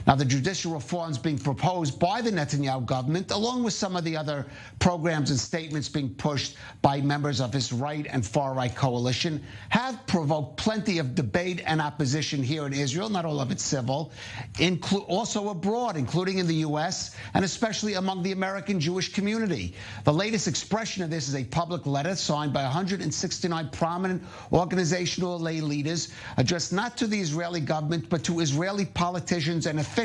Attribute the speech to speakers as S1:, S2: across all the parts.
S1: Now, the judicial reforms being proposed by the Netanyahu government, along with some of the other programs and statements being pushed by members of his right and far-right coalition, have provoked plenty of debate and opposition here in Israel, not all of it civil, also abroad, including in the U.S., and especially among the American Jewish community. The latest expression of this is a public letter signed by 169 prominent organizational lay leaders addressed not to the Israeli government, but to Israeli politicians and officials.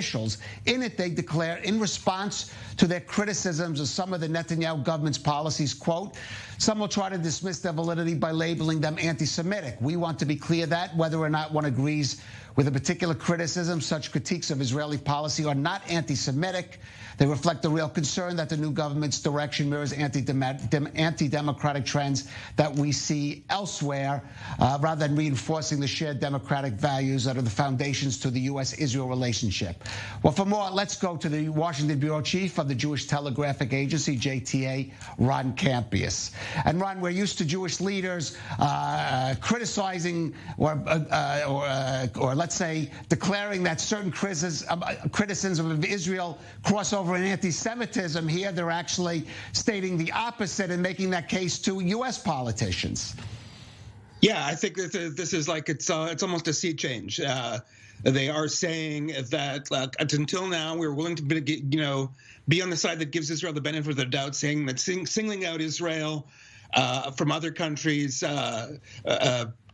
S1: In it, they declare, in response to their criticisms of some of the Netanyahu government's policies, quote, some will try to dismiss their validity by labeling them anti-Semitic. We want to be clear that whether or not one agrees with a particular criticism, such critiques of Israeli policy are not anti-Semitic. They reflect a real concern that the new government's direction mirrors anti-democratic trends that we see elsewhere, rather than reinforcing the shared democratic values that are the foundations to the U.S.-Israel relationship. Well, for more, let's go to the Washington bureau chief of the Jewish Telegraphic Agency, JTA, Ron Campius. And Ron, we're used to Jewish leaders criticizing or let's say declaring that certain criticism of Israel cross over in anti-Semitism. Here, they're actually stating the opposite and making that case to U.S. politicians.
S2: Yeah, I think this is like it's almost a sea change. They are saying that until now we're willing to be on the side that gives Israel the benefit of the doubt, saying that singling out Israel from other countries,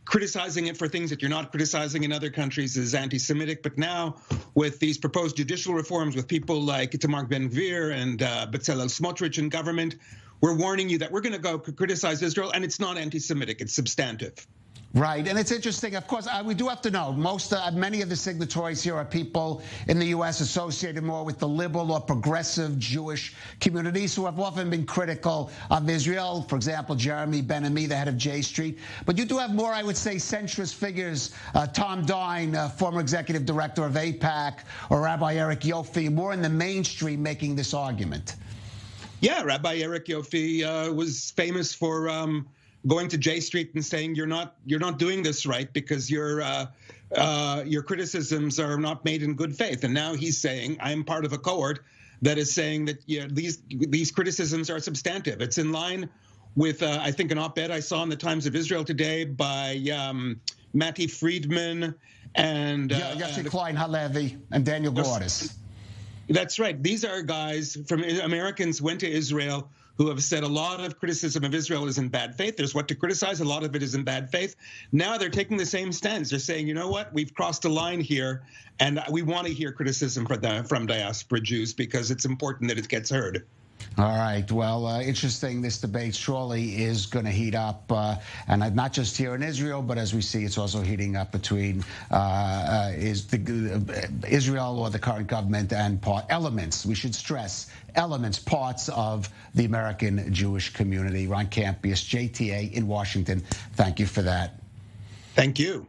S2: criticizing it for things that you're not criticizing in other countries is anti-Semitic. But now, with these proposed judicial reforms, with people like Calev Ben David and Bezalel Smotrich in government, we're warning you that we're going to go criticize Israel, and it's not anti-Semitic, it's substantive.
S1: Right, and it's interesting. Of course, we do have to know many of the signatories here are people in the U.S. associated more with the liberal or progressive Jewish communities who have often been critical of Israel. For example, Jeremy Ben-Ami, the head of J Street. But you do have more, I would say, centrist figures. Tom Dine, former executive director of AIPAC, or Rabbi Eric Yofi, more in the mainstream making this argument.
S2: Yeah, Rabbi Eric Yofi was famous for going to J Street and saying you're not doing this right because your criticisms are not made in good faith. And now he's saying I'm part of a cohort that is saying that these criticisms are substantive. It's in line with I think an op-ed I saw in the Times of Israel today by Matti Friedman and
S1: Yossi Klein Halevi and Daniel Gordis.
S2: That's right. These are guys from Americans went to Israel who have said a lot of criticism of Israel is in bad faith. There's what to criticize. A lot of it is in bad faith. Now they're taking the same stance. They're saying, you know what, we've crossed a line here, and we want to hear criticism from diaspora Jews because it's important that it gets heard.
S1: All right. Well, interesting. This debate surely is going to heat up, and not just here in Israel, but as we see, it's also heating up between Israel or the current government and elements. We should stress elements, parts of the American Jewish community. Ron Campius, JTA in Washington. Thank you for that.
S2: Thank you.